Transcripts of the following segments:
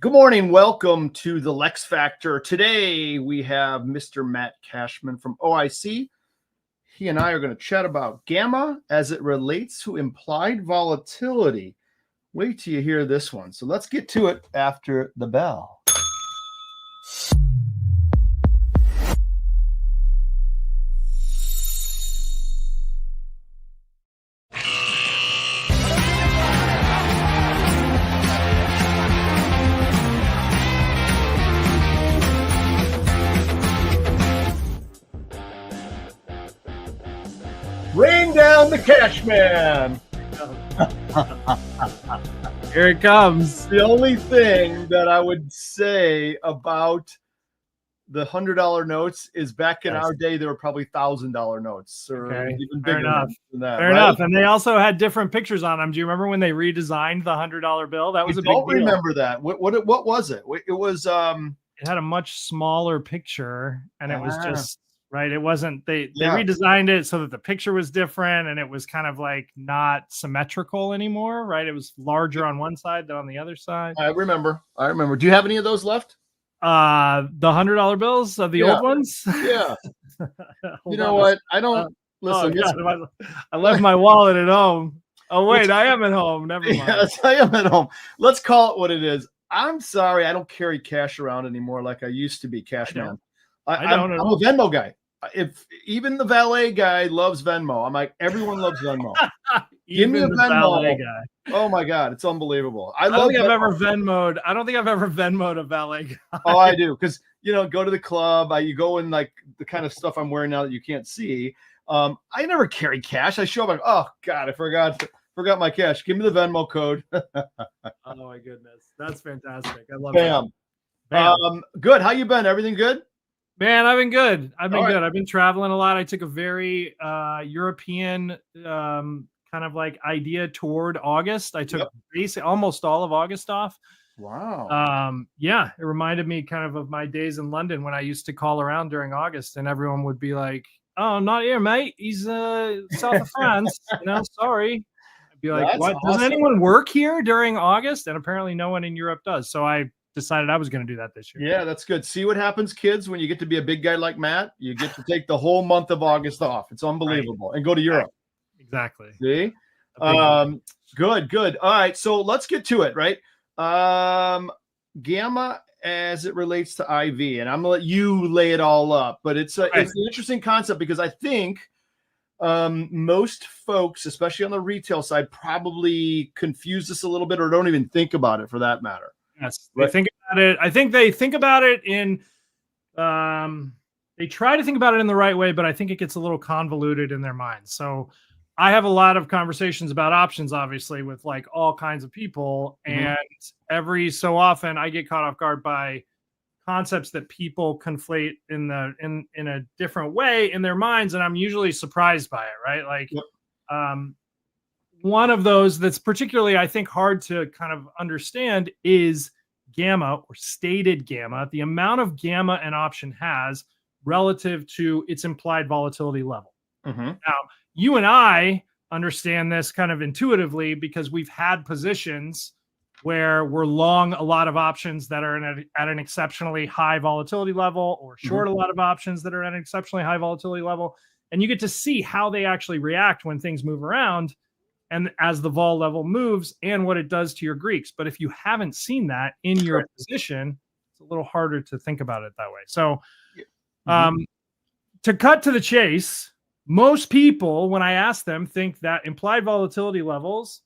Good morning. Welcome to the Lex Factor. Today we have Mr. Mat Cashman from OIC. He and I are going to chat about gamma as it relates to implied volatility. Wait till you hear this one. So let's get to it after the bell. Rain down the Cashman. Here it comes. The only thing that I would say about the $100 notes is back in our day, there were probably $1,000 notes or even bigger than that. Fair enough. And they also had different pictures on them. Do you remember when they redesigned the $100 bill? That was a big deal. I don't remember that. What was it? It was it had a much smaller picture, and it was just right. It wasn't they redesigned it so that the picture was different, and it was kind of like not symmetrical anymore, right? It was larger on one side than on the other side. I remember. Do you have any of those left? The $100 bills of the old ones. Yeah. You know what? I don't listen. I left my wallet at home. Oh wait, I am at home. Never mind. Yes, I am at home. Let's call it what it is. I'm sorry, I don't carry cash around anymore like I used to be, Cashman. I'm a Venmo guy. If even the valet guy loves Venmo, I'm like, everyone loves Venmo. Give me a Venmo guy. Oh my God, it's unbelievable. I don't think I've ever Venmoed a valet guy. Oh, I do, because go to the club. You go in like the kind of stuff I'm wearing now that you can't see. I never carry cash. I show up like, oh God, I forgot my cash. Give me the Venmo code. Oh my goodness, that's fantastic. I love it. Bam. Good. How you been? Everything good? Man, I've been good. I've been traveling a lot. I took a very European kind of like idea toward August. I took basically almost all of August off. Wow. Yeah, it reminded me kind of my days in London when I used to call around during August, and everyone would be like, "Oh, not here, mate. He's south of France. Sorry." I'd be like, "What? Awesome. Does anyone work here during August?" And apparently, no one in Europe does. So I decided I was going to do that this year. Yeah, that's good. See what happens, kids, when you get to be a big guy like Matt. You get to take the whole month of August off. It's unbelievable. Right. And go to Europe. Exactly. See? Good. All right, so let's get to it, right? Gamma as it relates to IV, and I'm going to let you lay it all up, but it's an interesting concept because I think most folks, especially on the retail side, probably confuse this a little bit or don't even think about it for that matter. Yes, they think about it. I think they think about it in, they try to think about it in the right way, but I think it gets a little convoluted in their minds. So I have a lot of conversations about options, obviously, with like all kinds of people. And every so often I get caught off guard by concepts that people conflate in a different way in their minds. And I'm usually surprised by it, right? Like, one of those that's particularly, I think, hard to kind of understand is gamma or stated gamma, the amount of gamma an option has relative to its implied volatility level. Now, you and I understand this kind of intuitively because we've had positions where we're long a lot of options that are at an exceptionally high volatility level or short a lot of options that are at an exceptionally high volatility level. And you get to see how they actually react when things move around and as the vol level moves and what it does to your Greeks. But if you haven't seen that in your position, it's a little harder to think about it that way. So to cut to the chase, most people, when I ask them, think that implied volatility levels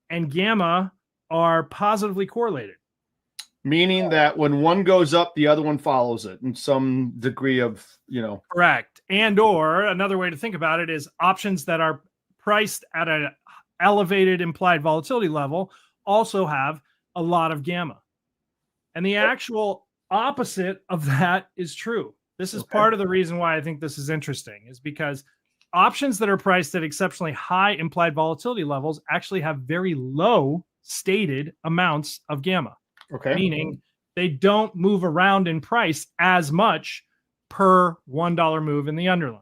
and gamma are positively correlated. Meaning that when one goes up, the other one follows it in some degree of, Correct. And or another way to think about it is options that are priced at an elevated implied volatility level also have a lot of gamma. And the actual opposite of that is true. This is part of the reason why I think this is interesting, is because options that are priced at exceptionally high implied volatility levels actually have very low stated amounts of gamma. Meaning they don't move around in price as much per $1 move in the underlying.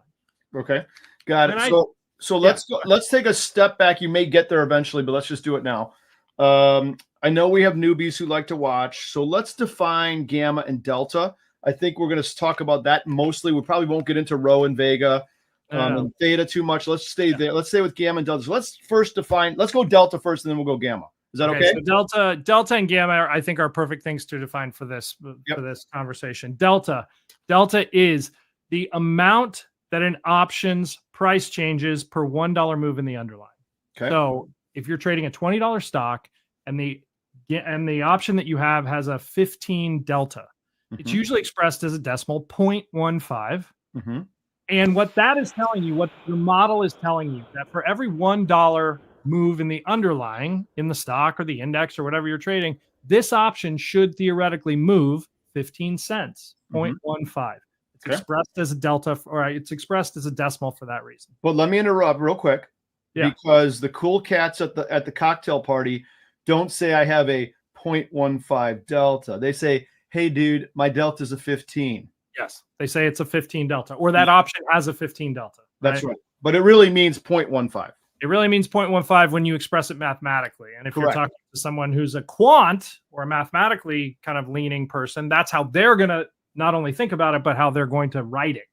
Got it. So let's take a step back. You may get there eventually, but let's just do it now. I know we have newbies who like to watch, so let's define gamma and delta. I think we're going to talk about that mostly. We probably won't get into rho and vega and theta too much. Let's stay there. Let's stay with gamma and delta. So let's first define. Let's go delta first, and then we'll go gamma. Is that okay? So delta and gamma, I think, are perfect things to define for this conversation. Delta is the amount that an option's price changes per $1 move in the underlying. Okay. So if you're trading a $20 stock and the option that you have has a 15 delta, it's usually expressed as a decimal 0.15. And what that is telling you, what your model is telling you, that for every $1 move in the underlying, in the stock or the index or whatever you're trading, this option should theoretically move 15 cents, 0.15. It's expressed as a delta, or it's expressed as a decimal for that reason. But let me interrupt real quick, because the cool cats at the cocktail party don't say I have a 0.15 delta. They say, hey, dude, my delta is a 15. Yes, they say it's a 15 delta, or that option has a 15 delta. That's right. But it really means 0.15. It really means 0.15 when you express it mathematically. And if you're talking to someone who's a quant or a mathematically kind of leaning person, that's how they're going to not only think about it, but how they're going to write it.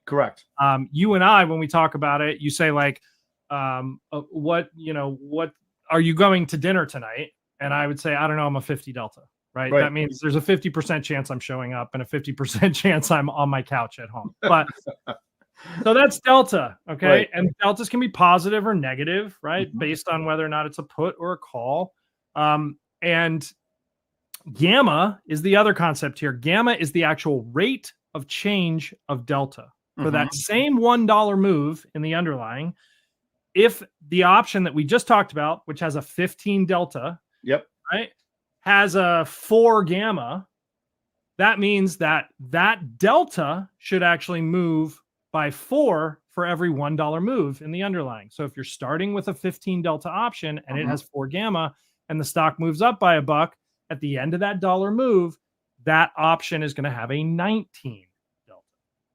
Correct. You and I, when we talk about it, you say like, what are you going to dinner tonight? And I would say, I don't know, I'm a 50 delta, right? That means there's a 50% chance I'm showing up and a 50% chance I'm on my couch at home. But so that's delta, okay? Right. And deltas can be positive or negative, right? Based on whether or not it's a put or a call. And gamma is the other concept here. Gamma is the actual rate of change of delta. For that same $1 move in the underlying, if the option that we just talked about, which has a 15 delta, right, has a 4 gamma, that means that delta should actually move by 4 for every $1 move in the underlying. So if you're starting with a 15 delta option and it has 4 gamma and the stock moves up by $1, at the end of that dollar move, that option is going to have a 19 delta.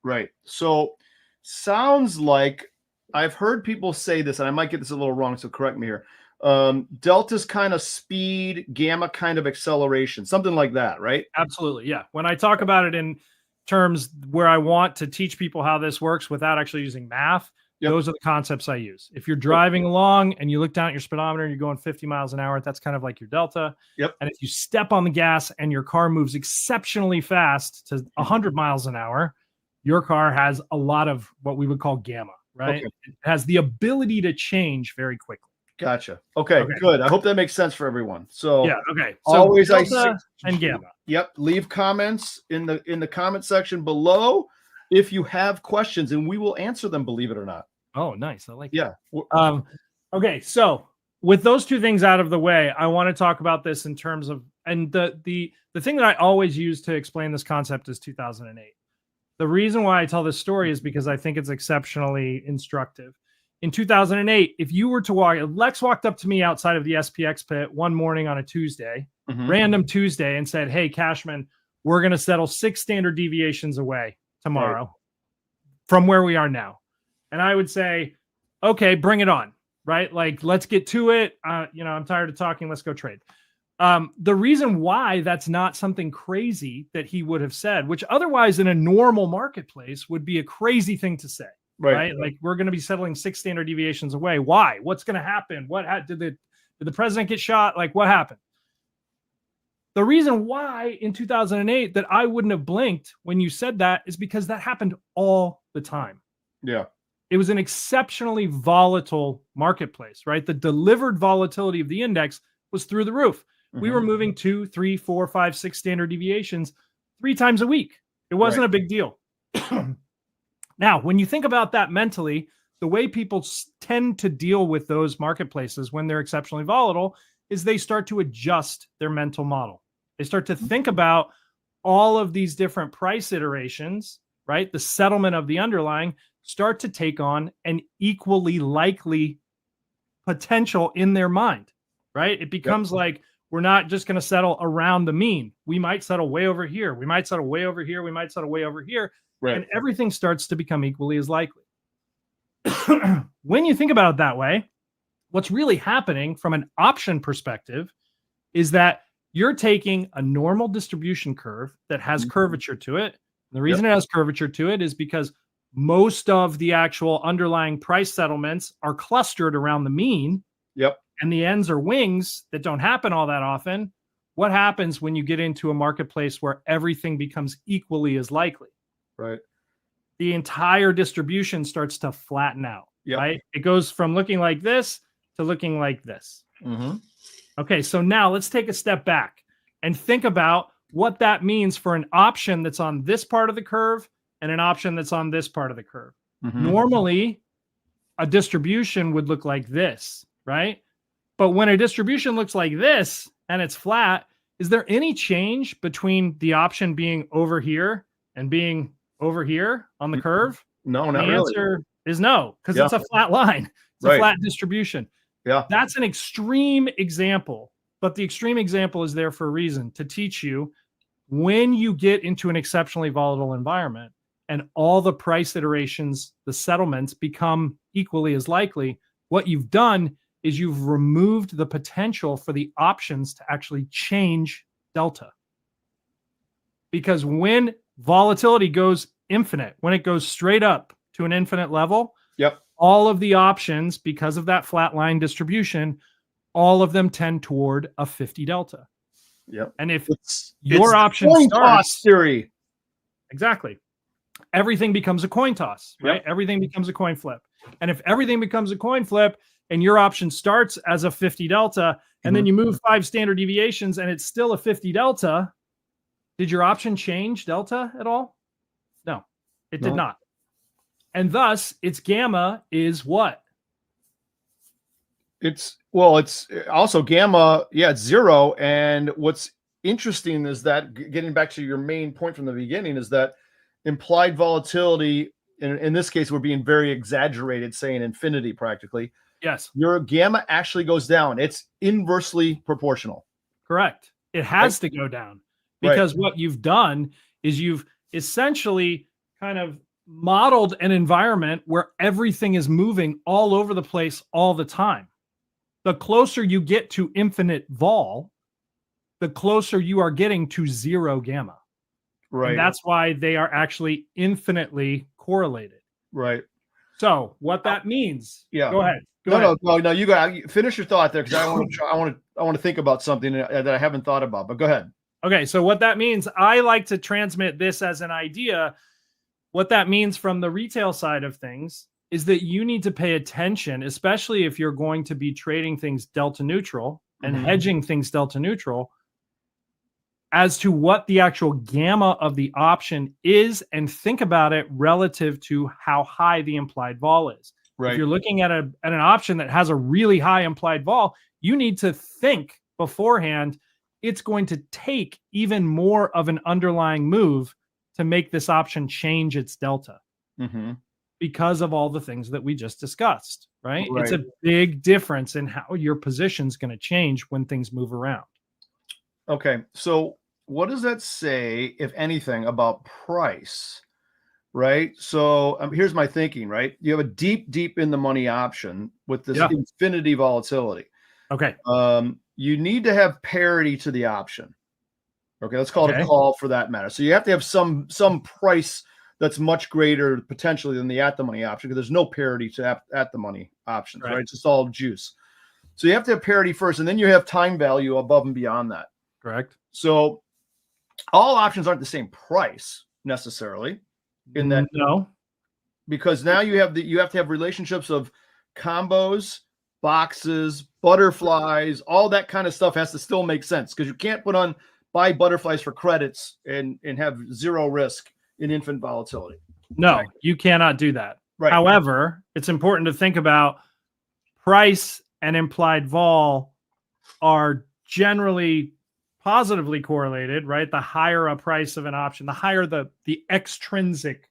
Right. So sounds like I've heard people say this, and I might get this a little wrong, so correct me here. Delta's kind of speed, gamma kind of acceleration, something like that, right? Absolutely. Yeah. When I talk about it in terms where I want to teach people how this works without actually using math, those are the concepts I use. If you're driving along and you look down at your speedometer and you're going 50 miles an hour, that's kind of like your delta. And if you step on the gas and your car moves exceptionally fast to 100 miles an hour, your car has a lot of what we would call gamma, right? It has the ability to change very quickly. Gotcha. Okay, good. I hope that makes sense for everyone. So So always delta and gamma. Leave comments in the comment section below if you have questions, and we will answer them, believe it or not. Oh, nice. I like that. Okay, so with those two things out of the way, I want to talk about this in terms of, and the thing that I always use to explain this concept is 2008. The reason why I tell this story is because I think it's exceptionally instructive. In 2008, if you were to Lex walked up to me outside of the SPX pit one morning on a Tuesday, random Tuesday, and said, hey, Cashman, we're going to settle 6 standard deviations away tomorrow from where we are now. And I would say, okay, bring it on, right? Like, let's get to it. I'm tired of talking. Let's go trade. The reason why that's not something crazy that he would have said, which otherwise in a normal marketplace would be a crazy thing to say. Right? Like, we're going to be settling 6 standard deviations away. Why? What's going to happen? Did the president get shot? Like, what happened? The reason why in 2008 that I wouldn't have blinked when you said that is because that happened all the time. Yeah. It was an exceptionally volatile marketplace, right? The delivered volatility of the index was through the roof. We were moving 2, 3, 4, 5, 6 standard deviations 3 times a week. It wasn't a big deal. Now, when you think about that mentally, the way people tend to deal with those marketplaces when they're exceptionally volatile is they start to adjust their mental model. They start to think about all of these different price iterations, right? The settlement of the underlying start to take on an equally likely potential in their mind, right? It becomes like, we're not just going to settle around the mean. We might settle way over here. We might settle way over here. We might settle way over here. And everything starts to become equally as likely. When you think about it that way, what's really happening from an option perspective is that you're taking a normal distribution curve that has curvature to it. The reason it has curvature to it is because most of the actual underlying price settlements are clustered around the mean. Yep. And the ends are wings that don't happen all that often. What happens when you get into a marketplace where everything becomes equally as likely? Right. The entire distribution starts to flatten out. Yep. Right. It goes from looking like this to looking like this. Mm-hmm. Okay. So now let's take a step back and think about what that means for an option that's on this part of the curve and an option that's on this part of the curve. Mm-hmm. Normally, a distribution would look like this, right? But when a distribution looks like this and it's flat, is there any change between the option being over here and being over here on the curve? No, not the really. The answer is no, because it's a flat line. It's a flat distribution. Yeah. That's an extreme example, but the extreme example is there for a reason, to teach you when you get into an exceptionally volatile environment and all the price iterations, the settlements become equally as likely, what you've done is you've removed the potential for the options to actually change delta. Because when volatility goes infinite, when it goes straight up to an infinite level, all of the options, because of that flat line distribution, all of them tend toward a 50 delta. Yep. And if it's option coin starts, toss theory. Exactly. Everything becomes a coin toss, right? Yep. Everything becomes a coin flip. And if everything becomes a coin flip and your option starts as a 50 delta, and then you move 5 standard deviations and it's still a 50 delta, did your option change delta at all? No, it did not. And thus, its gamma is what? It's also gamma. Yeah, it's 0. And what's interesting is that, getting back to your main point from the beginning, is that implied volatility, in this case, we're being very exaggerated, saying infinity practically. Yes. Your gamma actually goes down. It's inversely proportional. Correct. It has to go down, because what you've done is you've essentially kind of modeled an environment where everything is moving all over the place all the time. The closer you get to infinite vol, the closer you are getting to 0 gamma. Right. And that's why they are actually infinitely correlated. Right. So what that means. Yeah. Go ahead. No. You got finish your thought there, because I want to think about something that I haven't thought about. But go ahead. Okay. So what that means, I like to transmit this as an idea. What that means from the retail side of things is that you need to pay attention, especially if you're going to be trading things delta neutral and hedging things delta neutral, as to what the actual gamma of the option is, and think about it relative to how high the implied vol is. Right. If you're looking at an option that has a really high implied vol, you need to think beforehand, it's going to take even more of an underlying move to make this option change its delta, because of all the things that we just discussed, right? It's a big difference in how your position's going to change when things move around. Okay, so what does that say, if anything, about price, right? So here's my thinking, right? You have a deep in the money option with this infinity volatility. Okay. You need to have parity to the option. Okay, let's call it a call for that matter. So you have to have some price that's much greater potentially than the at the money option, because there's no parity to at the money options, right? It's just all juice. So you have to have parity first, and then you have time value above and beyond that. Correct. So all options aren't the same price necessarily. In that, no, because now you have to have relationships of combos, boxes, butterflies, all that kind of stuff has to still make sense, because you can't buy butterflies for credits and have 0 risk in infinite volatility. No, you cannot do that. Right. However, it's important to think about price and implied vol are generally positively correlated, right? The higher a price of an option, the higher the extrinsic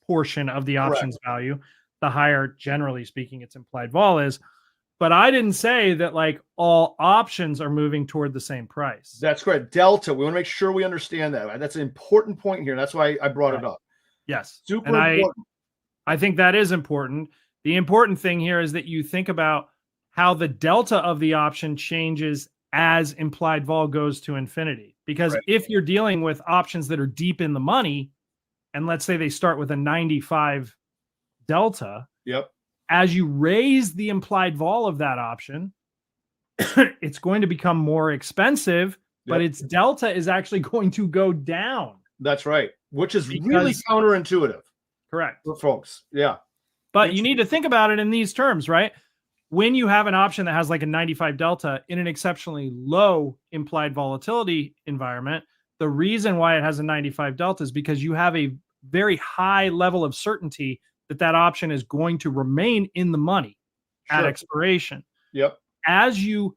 portion of the options value, the higher, generally speaking, its implied vol is. But I didn't say that like all options are moving toward the same price. That's correct. Delta. We want to make sure we understand that. That's an important point here. That's why I brought it up. Yes. Super important. I think that is important. The important thing here is that you think about how the delta of the option changes as implied vol goes to infinity. Because if you're dealing with options that are deep in the money, and let's say they start with a 95 delta, as you raise the implied vol of that option, it's going to become more expensive, but its delta is actually going to go down. That's right, which is really counterintuitive. Correct. For folks. Yeah. But you need to think about it in these terms, right? When you have an option that has like a 95 delta in an exceptionally low implied volatility environment, the reason why it has a 95 delta is because you have a very high level of certainty that that option is going to remain in the money at expiration. Yep. As you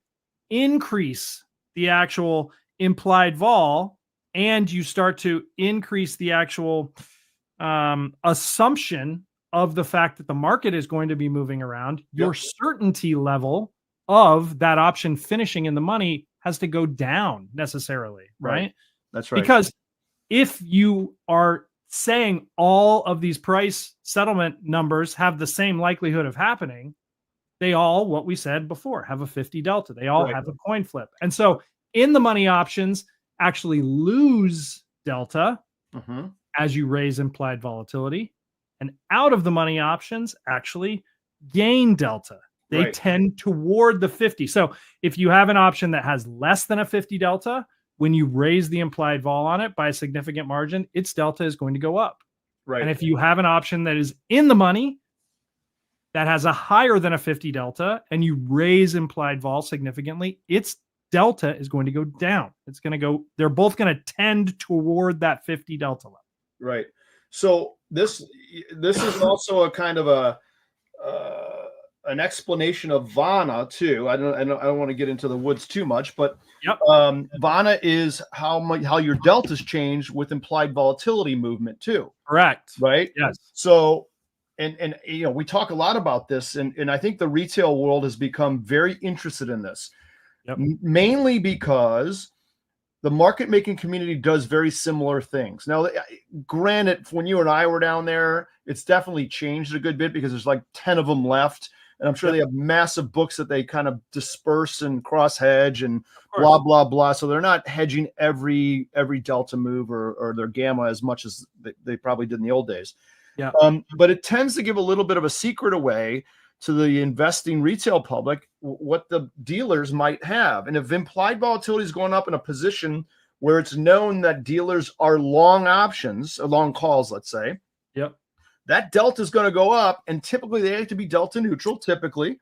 increase the actual implied vol and you start to increase the actual assumption of the fact that the market is going to be moving around, your certainty level of that option finishing in the money has to go down necessarily, right? That's right. Because if you are saying all of these price settlement numbers have the same likelihood of happening, they all, what we said before, have a 50 delta. They all have a coin flip. And so in the money options actually lose delta as you raise implied volatility, and out of the money options actually gain delta. They tend toward the 50. So if you have an option that has less than a 50 delta, when you raise the implied vol on it by a significant margin, its delta is going to go up. And if you have an option that is in the money that has a higher than a 50 delta and you raise implied vol significantly, its delta is going to go down. It's going to go, they're both going to tend toward that 50 delta level. Right. So this is also a kind of an explanation of Vana too. I don't want to get into the woods too much, but Vana is how your deltas change with implied volatility movement too. Correct. Right. Yes. So, and you know, we talk a lot about this, and I think the retail world has become very interested in this, mainly because the market making community does very similar things. Now, granted, when you and I were down there, it's definitely changed a good bit because there's like 10 of them left. And I'm sure they have massive books that they kind of disperse and cross hedge and blah, blah, blah. So they're not hedging every delta move or their gamma as much as they probably did in the old days. Yeah. But it tends to give a little bit of a secret away to the investing retail public what the dealers might have. And if implied volatility is going up in a position where it's known that dealers are long options, or long calls, let's say, that delta is going to go up, and typically they have to be delta neutral, typically,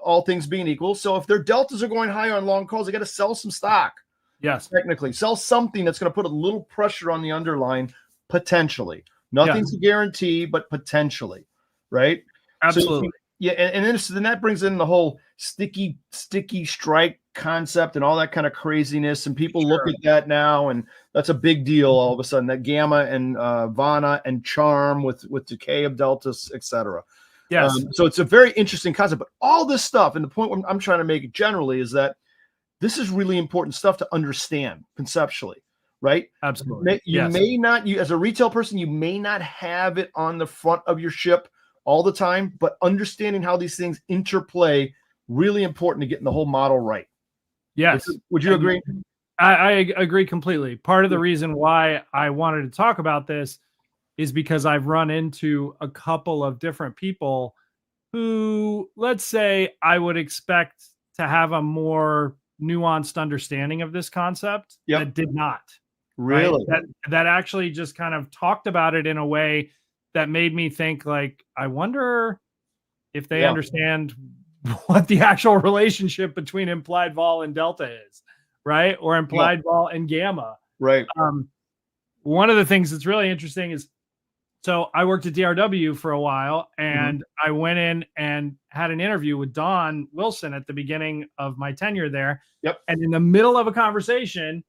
all things being equal. So if their deltas are going higher on long calls, they got to sell some stock. Yes. Technically, sell something that's going to put a little pressure on the underlying, potentially. Nothing's a guarantee, but potentially, right? Absolutely. So and then that brings in the whole sticky strike concept and all that kind of craziness. And people look at that now, and that's a big deal all of a sudden. That gamma and Vana and charm with decay of deltas, etc. Yes. So it's a very interesting concept. But all this stuff, and the point I'm trying to make generally is that this is really important stuff to understand conceptually, right? Absolutely. You may not, as a retail person, you may not have it on the front of your ship all the time, but understanding how these things interplay, really important to getting the whole model right. Yes. Would you agree? I agree completely. Part of the reason why I wanted to talk about this is because I've run into a couple of different people who, let's say, I would expect to have a more nuanced understanding of this concept that did not. Really? Right? That actually just kind of talked about it in a way that made me think, like, I wonder if they understand what the actual relationship between implied vol and delta is, right? Or implied vol and gamma. Right. One of the things that's really interesting is, so I worked at DRW for a while, and I went in and had an interview with Don Wilson at the beginning of my tenure there. And in the middle of a conversation,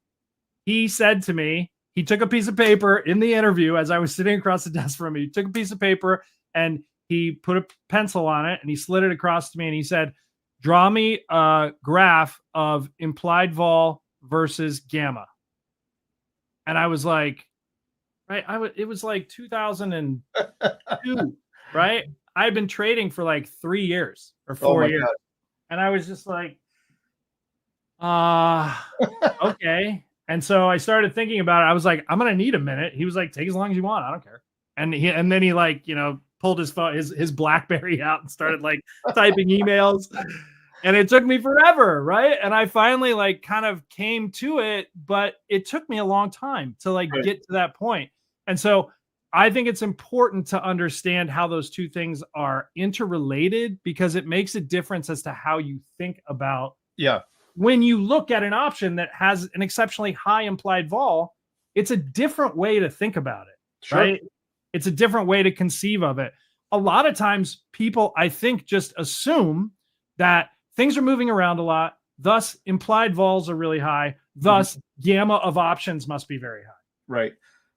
he said to me, he took a piece of paper in the interview as I was sitting across the desk from me. He took a piece of paper and he put a pencil on it and he slid it across to me and he said, draw me a graph of implied vol versus gamma. And I was like, it was like 2002, right? I had been trading for like 3 years or 4 years. God. And I was just like, Okay. And so I started thinking about it. I was like, I'm going to need a minute. He was like, take as long as you want. I don't care. And then he like, pulled his phone, his BlackBerry out and started like typing emails. And it took me forever, right? And I finally like kind of came to it, but it took me a long time to like get to that point. And so I think it's important to understand how those two things are interrelated, because it makes a difference as to how you think about when you look at an option that has an exceptionally high implied vol. It's a different way to think about it, right? It's a different way to conceive of it. A lot of times people, I think, just assume that things are moving around a lot, thus implied vols are really high, thus gamma of options must be very high.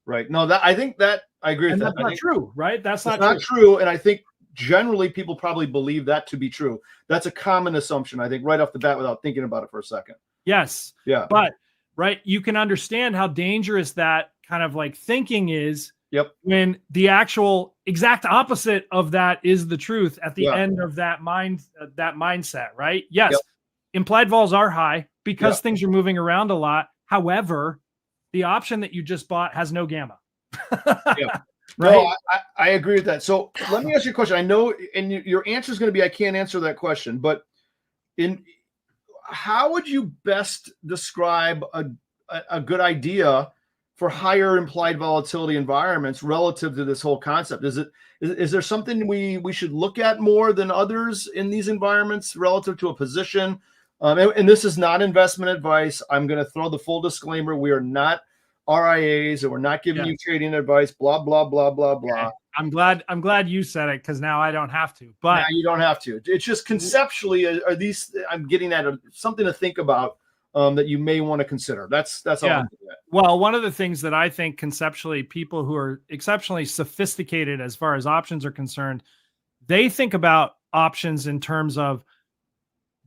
Right. No, I think that I agree with that. That's not true, right? That's not true. And I think generally people probably believe that to be true. That's a common assumption, I think, right off the bat without thinking about it for a second. Yes. Yeah. But right, you can understand how dangerous that kind of like thinking is. When the actual exact opposite of that is the truth at the end of that mindset, right? Yes. Implied vols are high because things are moving around a lot. However, the option that you just bought has no gamma. Right? No, I agree with that. So let me ask you a question. I know, and your answer is going to be, I can't answer that question, but how would you best describe a good idea for higher implied volatility environments relative to this whole concept? Is there something we should look at more than others in these environments relative to a position? And this is not investment advice. I'm going to throw the full disclaimer. We are not RIAs, and we're not giving you trading advice, blah, blah, blah, blah, blah. I'm glad you said it, because now I don't have to. But now you don't have to. It's just conceptually, are these, I'm getting at something to think about that you may want to consider. That's all. I'm getting at. Well, one of the things that I think conceptually, people who are exceptionally sophisticated as far as options are concerned, they think about options in terms of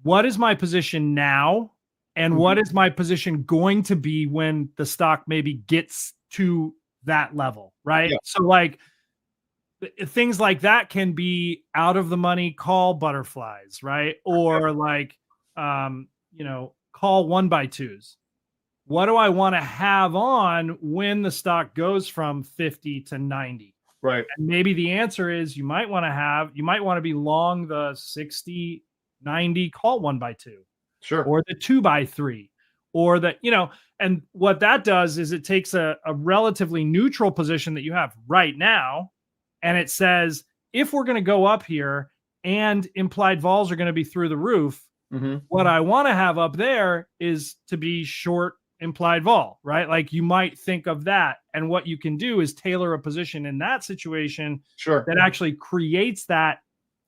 what is my position now and what is my position going to be when the stock maybe gets to that level, right? So like things like that can be out of the money call butterflies, right? Or like, call 1x2s. What do I want to have on when the stock goes from 50 to 90? Right. And maybe the answer is you might want to be long the 60, 90 call 1x2. Sure. Or the 2x3. Or and what that does is it takes a relatively neutral position that you have right now, and it says, if we're going to go up here and implied vols are going to be through the roof, what I want to have up there is to be short implied vol, right? Like you might think of that. And what you can do is tailor a position in that situation that actually creates that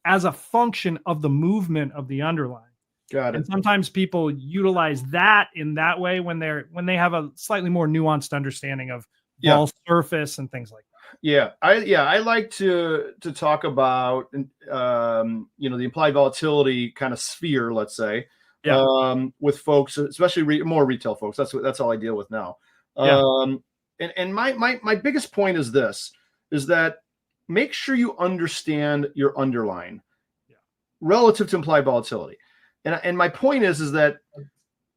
as a function of the movement of the underlying. Got it. And sometimes people utilize that in that way when they have a slightly more nuanced understanding of vol surface and things like that. I like to talk about the implied volatility kind of sphere, let's say, with folks, especially more retail folks. That's all I deal with now. And my biggest point is this: is that make sure you understand your underlying relative to implied volatility. And my point is that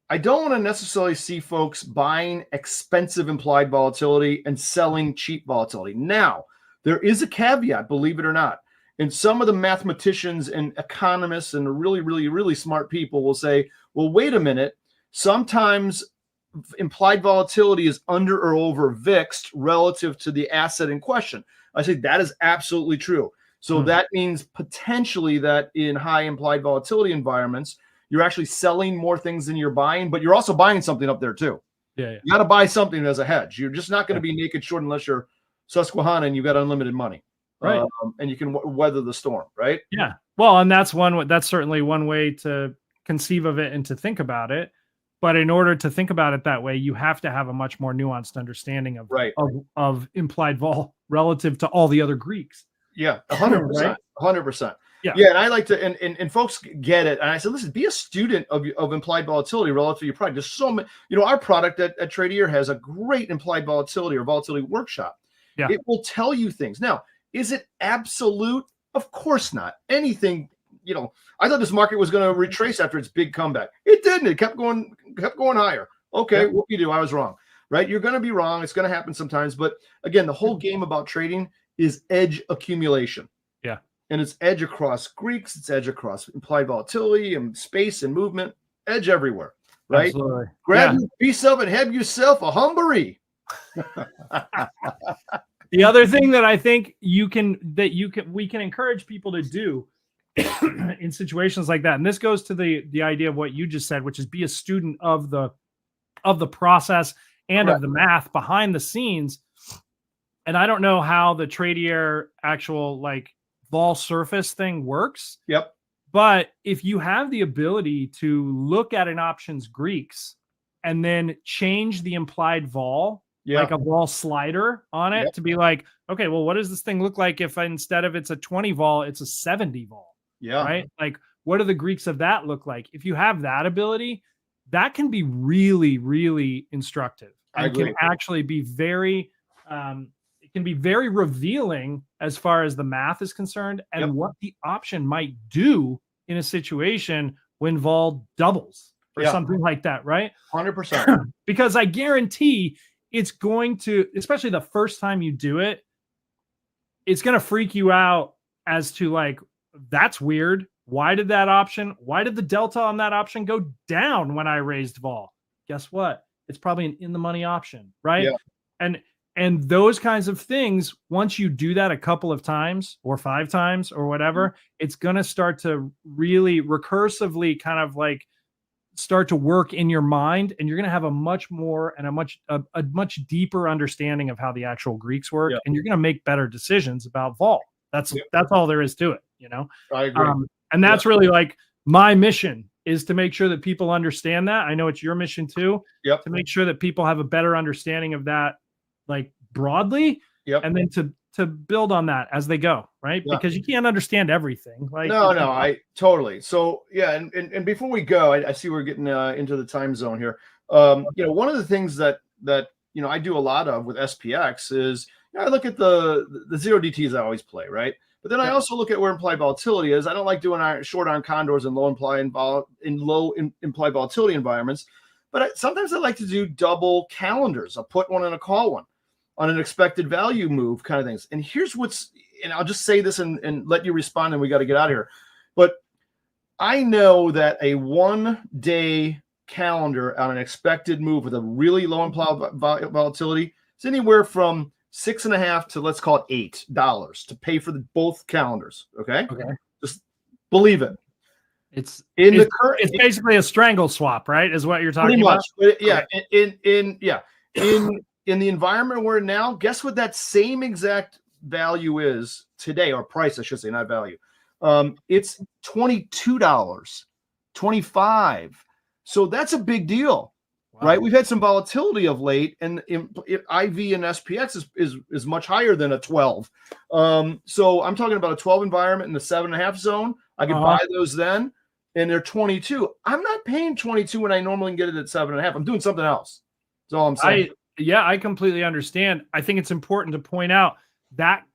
I don't want to necessarily see folks buying expensive implied volatility and selling cheap volatility. Now, there is a caveat, believe it or not. And some of the mathematicians and economists and really, really, really smart people will say, well, wait a minute. Sometimes implied volatility is under or over VIXed relative to the asset in question. I say that is absolutely true. So that means potentially that in high implied volatility environments, you're actually selling more things than you're buying, but you're also buying something up there too. You got to buy something as a hedge. You're just not going to be naked short unless you're Susquehanna and you've got unlimited money, right? And you can weather the storm, right? Yeah. Well, and that's certainly one way to conceive of it and to think about it. But in order to think about it that way, you have to have a much more nuanced understanding of implied vol relative to all the other Greeks. Yeah, 100%, 100%. Yeah, and I like to, and folks get it. And I said, listen, be a student of implied volatility relative to your product. There's so many, our product at Tradier has a great implied volatility or volatility workshop. It will tell you things. Now, is it absolute? Of course not. Anything I thought this market was going to retrace after its big comeback. It didn't. It kept going higher. Okay, what you do? I was wrong, right? You're going to be wrong. It's going to happen sometimes. But again, the whole game about trading is edge accumulation. Yeah. And it's edge across Greeks. It's edge across implied volatility and space and movement. Edge everywhere, right? Absolutely. Grab your piece of it and have yourself a humbury. The other thing that I think we can encourage people to do in situations like that, and this goes to the idea of what you just said, which is be a student of the process and of the math behind the scenes. And I don't know how the Tradier actual vol surface thing works. Yep. But if you have the ability to look at an options Greeks and then change the implied vol, like a vol slider on it, to be like, okay, well, what does this thing look like if instead of it's a 20 vol, it's a 70 vol? Yeah. Right. Like, what do the Greeks of that look like? If you have that ability, that can be really, really instructive. And can actually be very, it can be very revealing as far as the math is concerned and what the option might do in a situation when vol doubles or something like that, right? 100%. Because I guarantee it's going to, especially the first time you do it, it's going to freak you out as to that's weird. Why did the delta on that option go down when I raised vol? Guess what? It's probably an in the money option, right? Yeah. And those kinds of things, once you do that a couple of times or 5 times or whatever, it's going to start to really recursively kind of start to work in your mind, and you're going to have a much more and a much deeper understanding of how the actual Greeks work, and you're going to make better decisions about vol. That's all there is to it, I agree. And that's really my mission is to make sure that people understand that. I know it's your mission too, to make sure that people have a better understanding of that, broadly, and then to build on that as they go, right? Because you can't understand everything. No, I totally. So and before we go, I see we're getting into the time zone here. One of the things that I do a lot of with SPX is I look at the zero DTs I always play, right? But then I also look at where implied volatility is. I don't like doing short on condors and low implied volatility environments, but sometimes I like to do double calendars, a put one and a call one on an expected value move kind of things. And here's and I'll just say this and let you respond, and we got to get out of here. But I know that a 1 day calendar on an expected move with a really low implied volatility is anywhere from $6.50 to, let's call it $8 to pay for both calendars. Okay. Just believe it. It's basically a strangle swap, right? Is what you're talking about. Yeah. In the environment we're in now, guess what that same exact value is today, or price, I should say, not value. It's $22, $25. So that's a big deal. Wow. Right, we've had some volatility of late, and IV and SPX is much higher than a 12. So I'm talking about a 12 environment in the 7.5 zone. I could buy those then, and they're 22. I'm not paying 22 when I normally can get it at 7.5. I'm doing something else. That's all I'm saying. I completely understand. I think it's important to point out that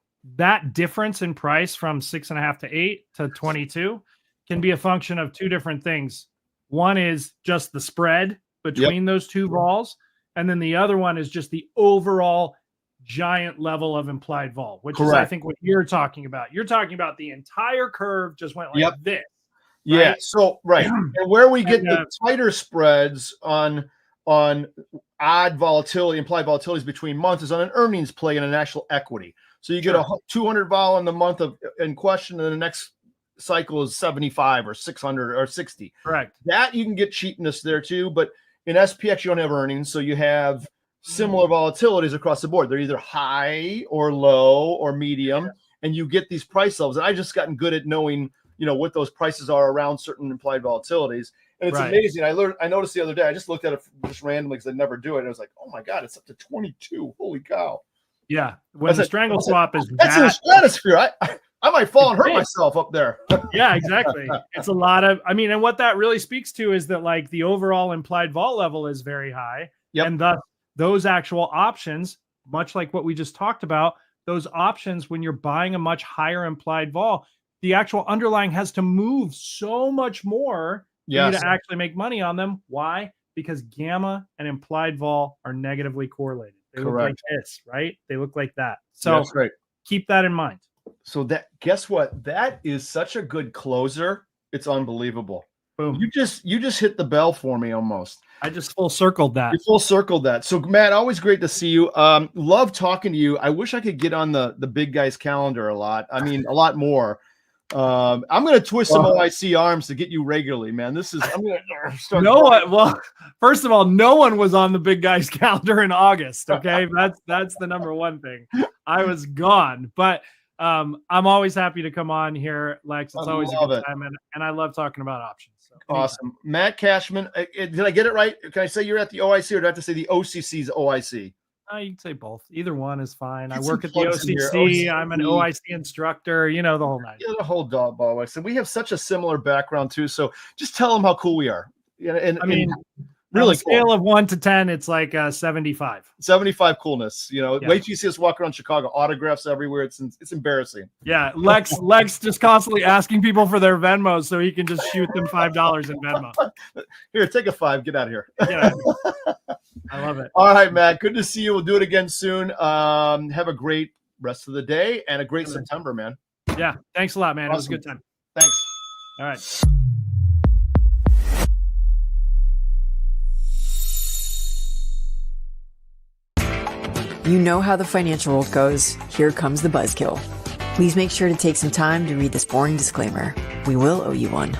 difference in price from 6.5 to 8 to 22 can be a function of 2 different things. One is just the spread between those 2 vols, and then the other one is just the overall giant level of implied vol, which is, I think, what you're talking about. You're talking about the entire curve just went like this. Right? Yeah. So and where we get the tighter spreads on odd volatility, implied volatilities between months is on an earnings play in an actual equity. So you get a 200 vol in the month in question, and the next cycle is 75 or 600 or 60. Correct. That you can get cheapness there too, but in SPX you don't have earnings, so you have similar volatilities across the board. They're either high or low or medium, and you get these price levels. And I just gotten good at knowing, what those prices are around certain implied volatilities. And it's amazing. I noticed the other day, I just looked at it just randomly because I never do it. And I was like, oh my God, it's up to 22. Holy cow. Yeah. When the strangle swap is that's in the stratosphere. I might fall and hurt myself up there. Yeah, exactly. It's a lot of, and what that really speaks to is that the overall implied vol level is very high. Yep. And thus those actual options, much like what we just talked about, those options, when you're buying a much higher implied vol, the actual underlying has to move so much more for you to actually make money on them. Why? Because gamma and implied vol are negatively correlated. They look like this, right? They look like that. So that's right. Keep that in mind. So guess what? That is such a good closer. It's unbelievable. Boom. You just hit the bell for me almost. I just full circled that. You full circled that. So Matt, always great to see you. Love talking to you. I wish I could get on the big guy's calendar a lot. I mean, a lot more. I'm going to twist some OIC arms to get you regularly, man. I'm going to start. Well, first of all, no one was on the big guy's calendar in August. Okay. That's the number one thing. I was gone, but I'm always happy to come on here, Lex. It's always a good time. And I love talking about options. So awesome. Mat Cashman. Did I get it right? Can I say you're at the OIC, or do I have to say the OCC's OIC? You can say both. Either one is fine. I work at the OCC. I'm an OIC instructor. You know, the whole night. Yeah, the whole dog ball. So we have such a similar background too. So just tell them how cool we are. And I mean, really, on a scale of 1 to 10, it's like 75. 75 coolness. Wait till you see us walk around Chicago, autographs everywhere. It's embarrassing. Yeah, Lex just constantly asking people for their Venmos so he can just shoot them $5 in Venmo. Here, take a 5. Get out of here. Yeah. I love it. All right, Matt. Good to see you. We'll do it again soon. Have a great rest of the day and a great September, man. Yeah. Thanks a lot, man. Awesome. It was a good time. Thanks. All right. You know how the financial world goes. Here comes the buzzkill. Please make sure to take some time to read this boring disclaimer. We will owe you one.